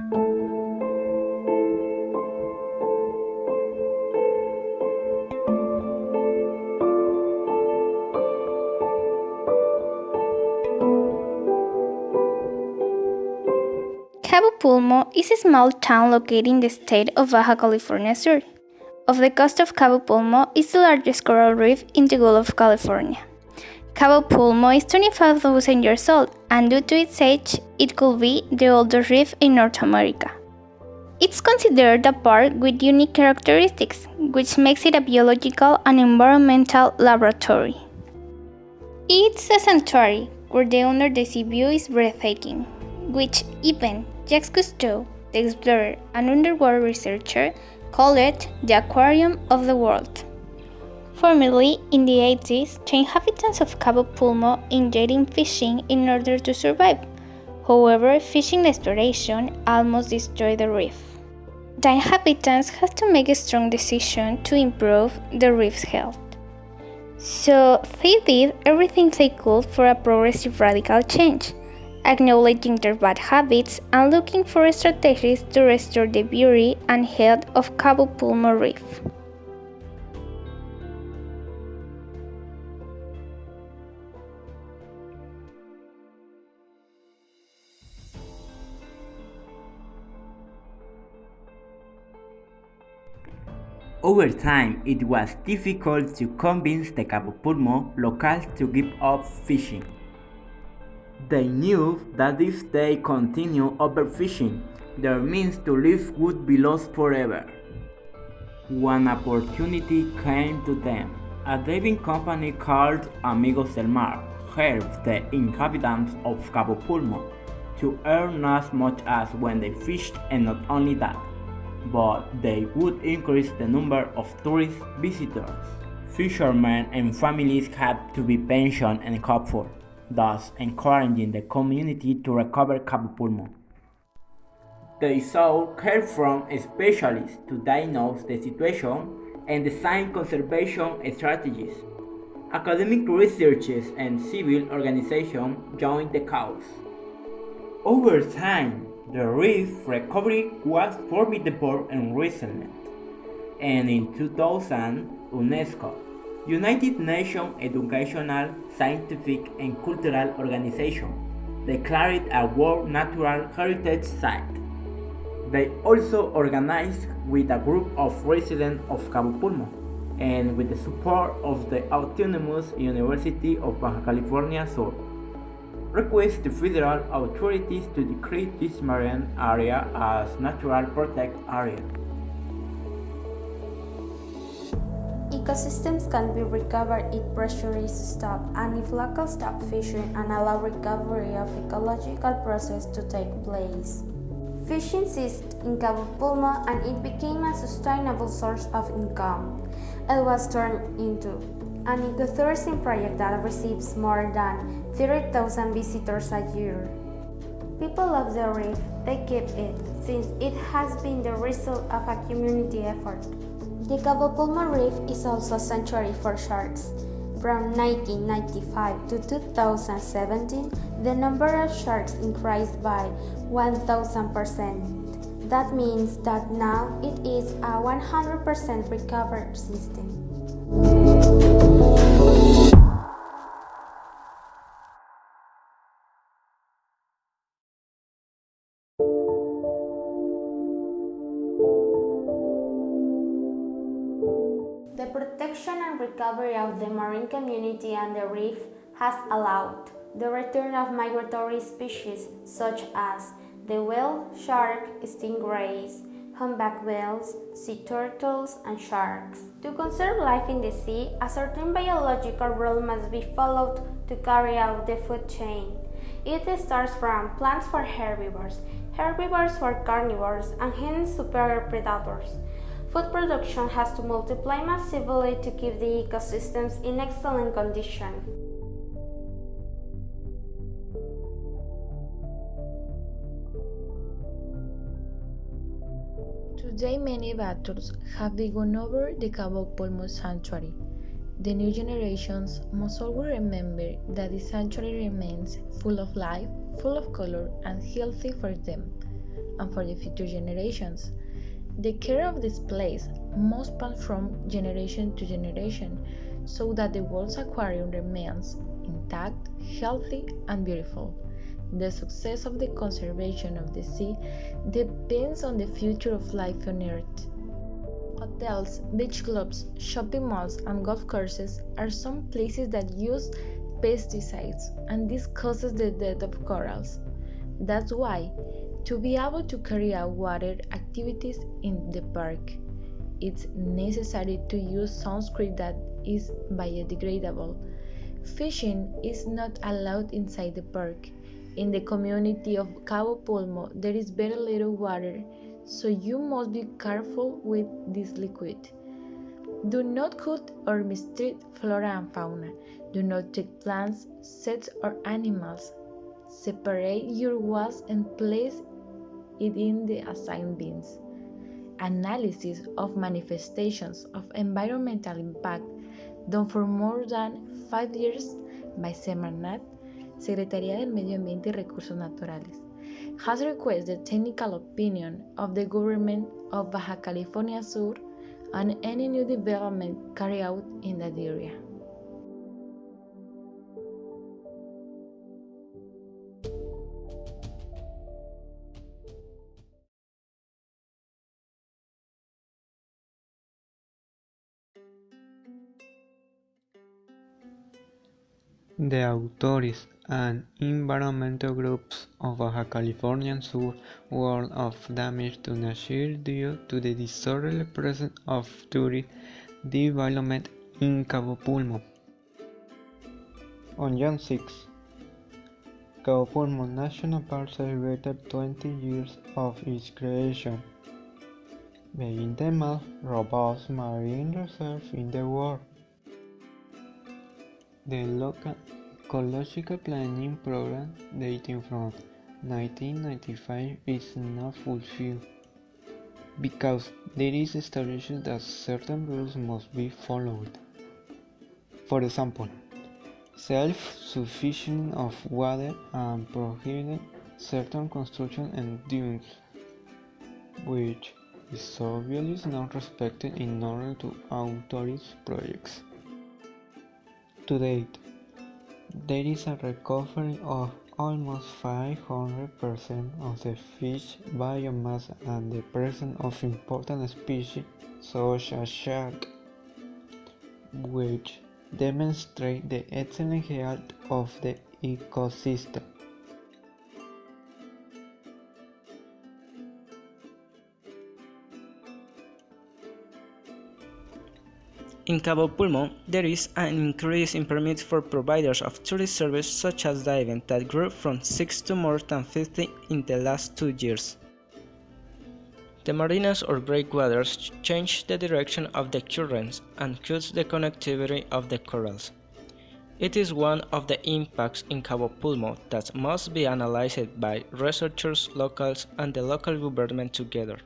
Cabo Pulmo is a small town located in the state of Baja California Sur. Off the coast of Cabo Pulmo is the largest coral reef in the Gulf of California. Cabo Pulmo is 25,000 years old, and due to its age, it could be the oldest reef in North America. It's considered a park with unique characteristics, which makes it a biological and environmental laboratory. It's a sanctuary where the under-the-sea view is breathtaking, which even Jacques Cousteau, the explorer and underwater researcher, called it the aquarium of the world. Formerly, in the 80s, the inhabitants of Cabo Pulmo engaged in fishing in order to survive. However, fishing exploration almost destroyed the reef. The inhabitants had to make a strong decision to improve the reef's health. So they did everything they could for a progressive radical change, acknowledging their bad habits and looking for strategies to restore the beauty and health of Cabo Pulmo Reef. Over time, it was difficult to convince the Cabo Pulmo locals to give up fishing. They knew that if they continued overfishing, their means to live would be lost forever. One opportunity came to them. A diving company called Amigos del Mar helped the inhabitants of Cabo Pulmo to earn as much as when they fished, and not only that, but they would increase the number of tourist visitors. Fishermen and families had to be pensioned and cared for, thus encouraging the community to recover Cabo Pulmo. They sought help from specialists to diagnose the situation and design conservation strategies. Academic researchers and civil organizations joined the cause. Over time, the reef recovery was formidable and resilient, and in 2000, UNESCO, United Nations Educational, Scientific and Cultural Organization, declared a World Natural Heritage Site. They also organized with a group of residents of Cabo Pulmo, and with the support of the Autonomous University of Baja California Sur, request the federal authorities to declare this marine area as natural protected area. Ecosystems can be recovered if pressure is stopped and if locals stop fishing and allow recovery of ecological process to take place. Fishing ceased in Cabo Pulmo and it became a sustainable source of income. It was turned into an ecotourism project that receives more than 30,000 visitors a year. People love the reef, they keep it, since it has been the result of a community effort. The Cabo Pulmo Reef is also a sanctuary for sharks. From 1995 to 2017, the number of sharks increased by 1,000%. That means that now it is a 100% recovered system. The protection and recovery of the marine community and the reef has allowed the return of migratory species such as the whale, shark, stingrays, humpback whales, sea turtles, and sharks. To conserve life in the sea, a certain biological rule must be followed to carry out the food chain. It starts from plants for herbivores, herbivores for carnivores, and hence superior predators. Food production has to multiply massively to keep the ecosystems in excellent condition. Today, many battles have begun over the Cabo Pulmo sanctuary. The new generations must always remember that the sanctuary remains full of life, full of color, and healthy for them. and for the future generations. The care of this place must pass from generation to generation so that the world's aquarium remains intact, healthy, and beautiful. The success of the conservation of the sea depends on the future of life on Earth. Hotels, beach clubs, shopping malls, and golf courses are some places that use pesticides, and this causes the death of corals. That's why, to be able to carry out water activities in the park, it's necessary to use sunscreen that is biodegradable. Fishing is not allowed inside the park. In the community of Cabo Pulmo, there is very little water, so you must be careful with this liquid. Do not cut or mistreat flora and fauna. Do not take plants, sets, or animals. Separate your waste and place it in the assigned bins. Analysis of manifestations of environmental impact done for more than 5 years by Semarnat, Secretaría del Medio Ambiente y Recursos Naturales, has requested the technical opinion of the government of Baja California Sur on any new development carried out in that area. The authorities and environmental groups of Baja California Sur warn of damage to nature due to the disorderly presence of tourist development in Cabo Pulmo. On June 6, Cabo Pulmo National Park celebrated 20 years of its creation, being the most robust marine reserve in the world. The local ecological planning program dating from 1995 is not fulfilled because there is established that certain rules must be followed. For example, self-sufficiency of water and prohibiting certain construction and dunes, which is obviously not respected in order to authorize projects. To date, there is a recovery of almost 500% of the fish biomass and the presence of important species such as shark, which demonstrate the excellent health of the ecosystem. In Cabo Pulmo, there is an increase in permits for providers of tourist services such as diving that grew from 6 to more than 50 in the last 2 years. The marinas or breakwaters change the direction of the currents and cut the connectivity of the corals. It is one of the impacts in Cabo Pulmo that must be analyzed by researchers, locals, and the local government together.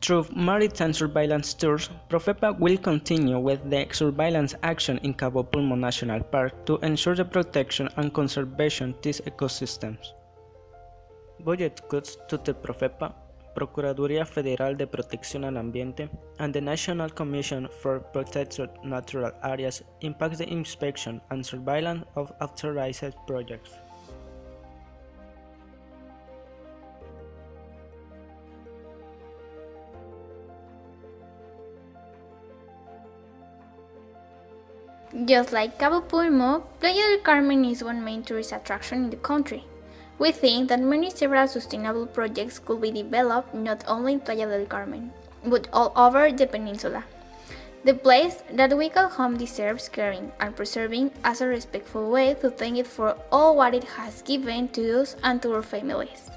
Through maritime surveillance tours, Profepa will continue with the surveillance action in Cabo Pulmo National Park to ensure the protection and conservation of these ecosystems. Budget cuts to the Profepa, Procuraduría Federal de Protección al Ambiente, and the National Commission for Protected Natural Areas impact the inspection and surveillance of authorized projects. Just like Cabo Pulmo, Playa del Carmen is one main tourist attraction in the country. We think that many several sustainable projects could be developed not only in Playa del Carmen, but all over the peninsula. The place that we call home deserves caring and preserving as a respectful way to thank it for all what it has given to us and to our families.